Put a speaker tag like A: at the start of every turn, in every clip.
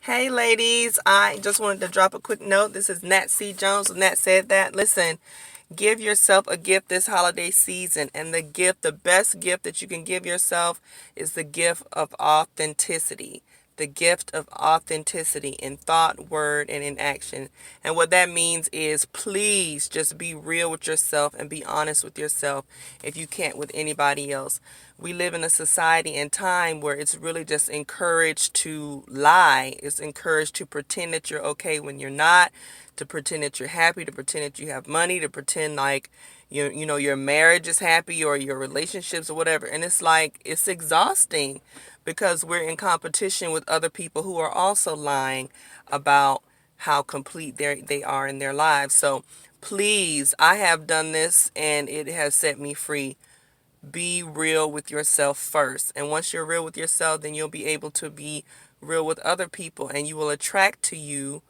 A: Hey ladies, I just wanted to drop a quick note. This is Nat C. Jones. Nat said that. Listen, give yourself a gift this holiday season. And the best gift that you can give yourself is the gift of authenticity. The gift of authenticity in thought, word, and in action. And what that means is please just be real with yourself and be honest with yourself if you can't with anybody else. We live in a society and time where it's really just encouraged to lie. It's encouraged to pretend that you're okay when you're not, to pretend that you're happy, to pretend that you have money, to pretend like your marriage is happy or your relationships or whatever. And it's like it's exhausting because we're in competition with other people who are also lying about how complete they are in their lives. So please, I have done this and it has set me free. Be real with yourself first. And once you're real with yourself, then you'll be able to be real with other people and you will attract to you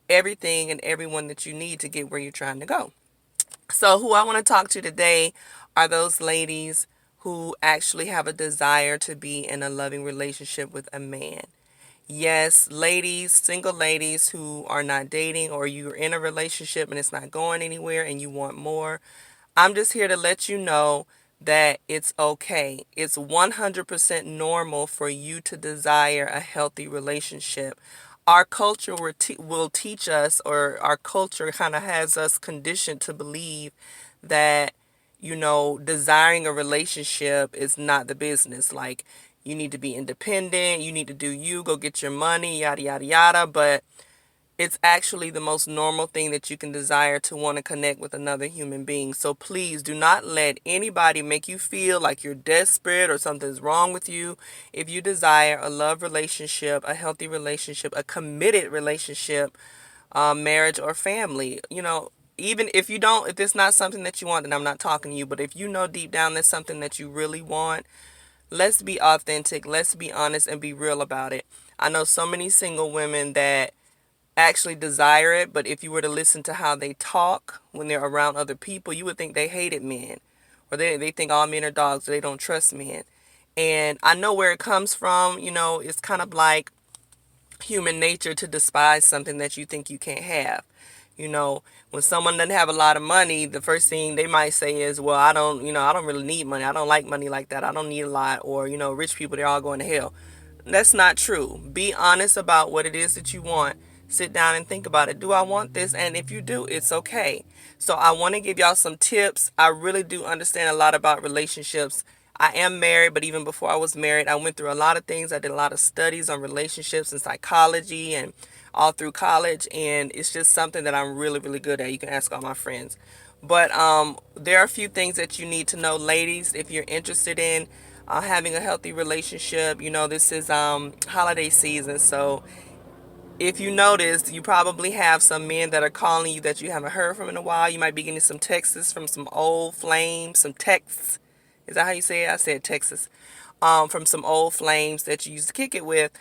A: everything and everyone that you need to get where you're trying to go. So, who I want to talk to today are those ladies who actually have a desire to be in a loving relationship with a man. Yes, ladies, single ladies who are not dating or you're in a relationship and it's not going anywhere and you want more. I'm just here to let you know that it's okay. It's 100% normal for you to desire a healthy relationship. Our culture will teach us, or our culture kind of has us conditioned to believe that, desiring a relationship is not the business. Like, you need to be independent, you need to do you, go get your money, yada, yada, yada. But it's actually the most normal thing that you can desire to want to connect with another human being. So please do not let anybody make you feel like you're desperate or something's wrong with you. If you desire a love relationship, a healthy relationship, a committed relationship, marriage or family, even if it's not something that you want, then I'm not talking to you. But if you know deep down that's something that you really want, let's be authentic, let's be honest and be real about it. I know so many single women that actually desire it, but if you were to listen to how they talk when they're around other people, you would think they hated men, or they think all men are dogs, or they don't trust men. And I know where it comes from. It's kind of like human nature to despise something that you think you can't have. When someone doesn't have a lot of money, the first thing they might say is, well, I don't really need money. I don't like money like that. I don't need a lot. Or, rich people, they're all going to hell. That's not true. Be honest about what it is that you want. Sit down and think about it. Do I want this? And if you do, it's okay. So I want to give y'all some tips. I really do understand a lot about relationships. I am married, but even before I was married, I went through a lot of things. I did a lot of studies on relationships and psychology and all through college, and it's just something that I'm really, really good at. You can ask all my friends. But there are a few things that you need to know, ladies, if you're interested in having a healthy relationship. This is holiday season, so if you notice, you probably have some men that are calling you that you haven't heard from in a while. You might be getting some texts from some old flames, some texts. Is that how you say it? I said Texas. From some old flames that you used to kick it with.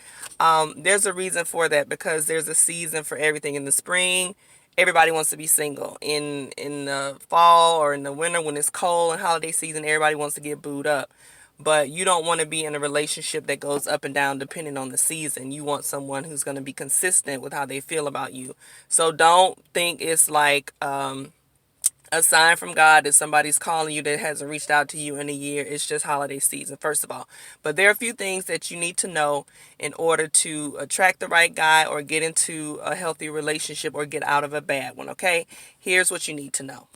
A: There's a reason for that because there's a season for everything. In the spring, everybody wants to be single. In the fall or in the winter when it's cold and holiday season, everybody wants to get booed up. But you don't want to be in a relationship that goes up and down depending on the season. You want someone who's going to be consistent with how they feel about you. So don't think it's like a sign from God that somebody's calling you that hasn't reached out to you in a year. It's just holiday season, first of all. But there are a few things that you need to know in order to attract the right guy or get into a healthy relationship or get out of a bad one, okay? Here's what you need to know.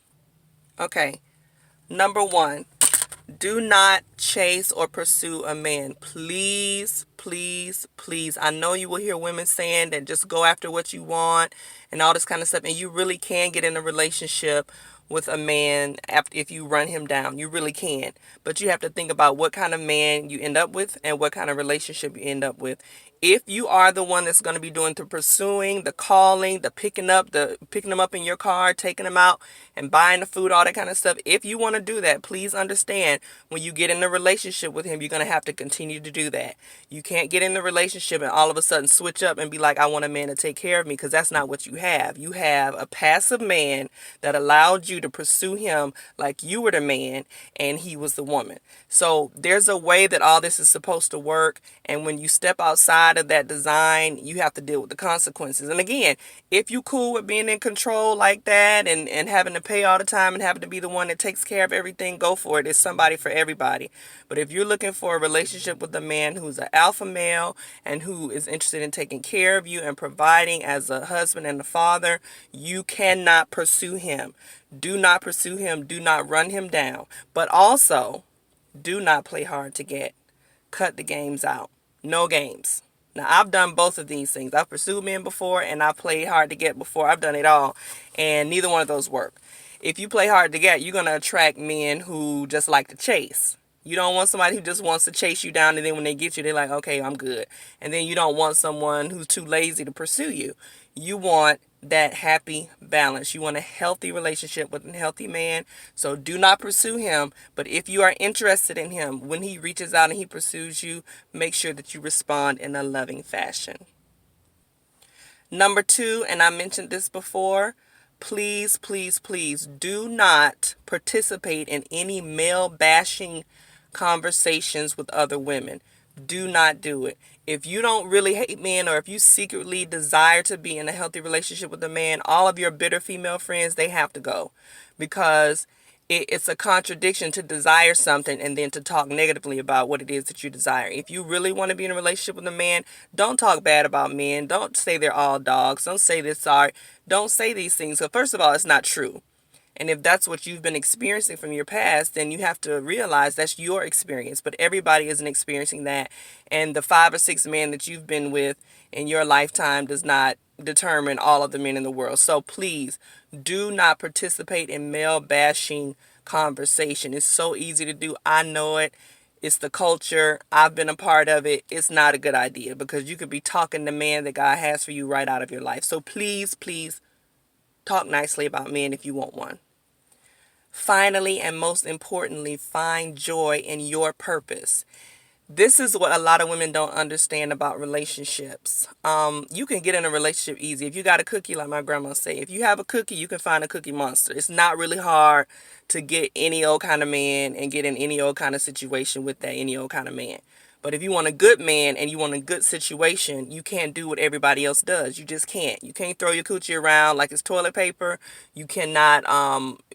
A: Okay, number one, do not chase or pursue a man. Please, please, please. I know you will hear women saying that just go after what you want and all this kind of stuff. And you really can get in a relationship with a man after if you run him down. You really can. But you have to think about what kind of man you end up with and what kind of relationship you end up with. If you are the one that's going to be doing the pursuing, the calling, the picking them up in your car, taking them out and buying the food, all that kind of stuff. If you want to do that, please understand when you get in a relationship with him, you're going to have to continue to do that. You can't get in the relationship and all of a sudden switch up and be like, I want a man to take care of me, because that's not what you have. You have a passive man that allowed you you to pursue him like you were the man and he was the woman. So there's a way that all this is supposed to work. And when you step outside of that design, you have to deal with the consequences. And again, if you cool with being in control like that and having to pay all the time and having to be the one that takes care of everything, go for it. It's somebody for everybody. But if you're looking for a relationship with a man who's an alpha male and who is interested in taking care of you and providing as a husband and a father, you cannot pursue him. Do not pursue him. Do not run him down. But also, do not play hard to get. Cut the games out. No games. Now, I've done both of these things. I've pursued men before and I've played hard to get before. I've done it all. And neither one of those work. If you play hard to get, you're going to attract men who just like to chase. You don't want somebody who just wants to chase you down, and then when they get you, they're like, okay, I'm good. And then you don't want someone who's too lazy to pursue you. You want that happy balance. You want a healthy relationship with a healthy man. So do not pursue him. But if you are interested in him, when he reaches out and he pursues you, make sure that you respond in a loving fashion. Number 2, and I mentioned this before, please, please, please do not participate in any male bashing conversations with other women. Do not do it. If you don't really hate men, or if you secretly desire to be in a healthy relationship with a man, all of your bitter female friends, they have to go, because it's a contradiction to desire something and then to talk negatively about what it is that you desire. If you really want to be in a relationship with a man, don't talk bad about men. Don't say they're all dogs. Don't say they're sorry. Don't say these things. So first of all, it's not true. And if that's what you've been experiencing from your past, then you have to realize that's your experience. But everybody isn't experiencing that. And the 5 or 6 men that you've been with in your lifetime does not determine all of the men in the world. So please do not participate in male bashing conversation. It's so easy to do. I know it. It's the culture. I've been a part of it. It's not a good idea, because you could be talking the man that God has for you right out of your life. So please, please talk nicely about men if you want one. Finally, and most importantly, find joy in your purpose. This is what a lot of women don't understand about relationships. You can get in a relationship easy. If you got a cookie, like my grandma say, if you have a cookie, you can find a cookie monster. It's not really hard to get any old kind of man and get in any old kind of situation with that any old kind of man. But if you want a good man and you want a good situation, you can't do what everybody else does. You just can't. You can't throw your coochie around like it's toilet paper. You cannot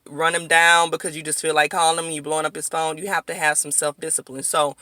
A: run him down because you just feel like calling him and you blowing up his phone. You have to have some self-discipline. So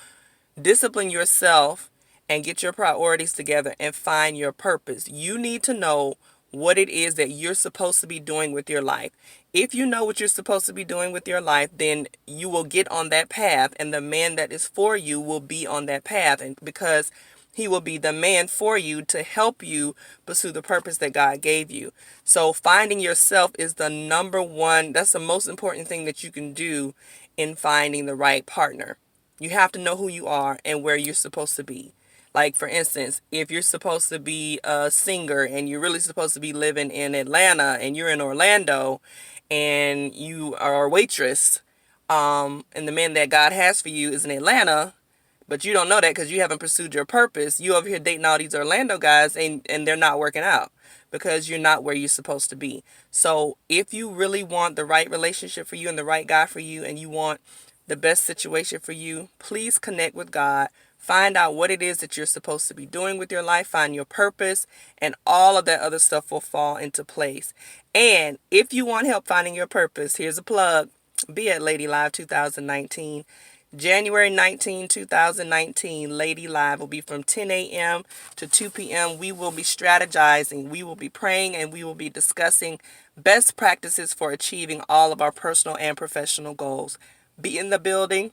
A: discipline yourself and get your priorities together and find your purpose. You need to know what it is that you're supposed to be doing with your life. If you know what you're supposed to be doing with your life, then you will get on that path, and the man that is for you will be on that path, and because he will be the man for you to help you pursue the purpose that God gave you. So finding yourself is the number one, that's the most important thing that you can do in finding the right partner. You have to know who you are and where you're supposed to be. Like, for instance, if you're supposed to be a singer and you're really supposed to be living in Atlanta and you're in Orlando and you are a waitress, and the man that God has for you is in Atlanta, but you don't know that because you haven't pursued your purpose. You over here dating all these Orlando guys and they're not working out because you're not where you're supposed to be. So if you really want the right relationship for you and the right guy for you, and you want the best situation for you, please connect with God. Find out what it is that you're supposed to be doing with your life. Find your purpose, and all of that other stuff will fall into place. And if you want help finding your purpose, here's a plug. Be at Lady Live 2019. January 19, 2019, Lady Live will be from 10 a.m. to 2 p.m. We will be strategizing, we will be praying, and we will be discussing best practices for achieving all of our personal and professional goals. Be in the building.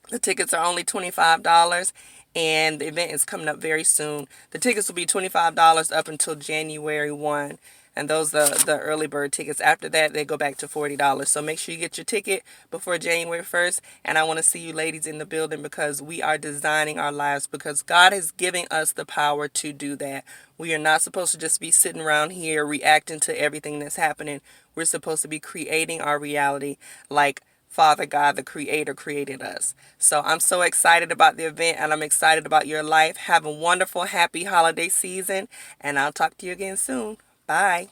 A: The tickets are only $25, and the event is coming up very soon. The tickets will be $25 up until January 1, and those are the early bird tickets. After that, they go back to $40. So make sure you get your ticket before January 1st, and I want to see you ladies in the building, because we are designing our lives, because God is giving us the power to do that. We are not supposed to just be sitting around here reacting to everything that's happening. We're supposed to be creating our reality like Father God, the Creator, created us. So I'm so excited about the event, and I'm excited about your life. Have a wonderful, happy holiday season, and I'll talk to you again soon. Bye.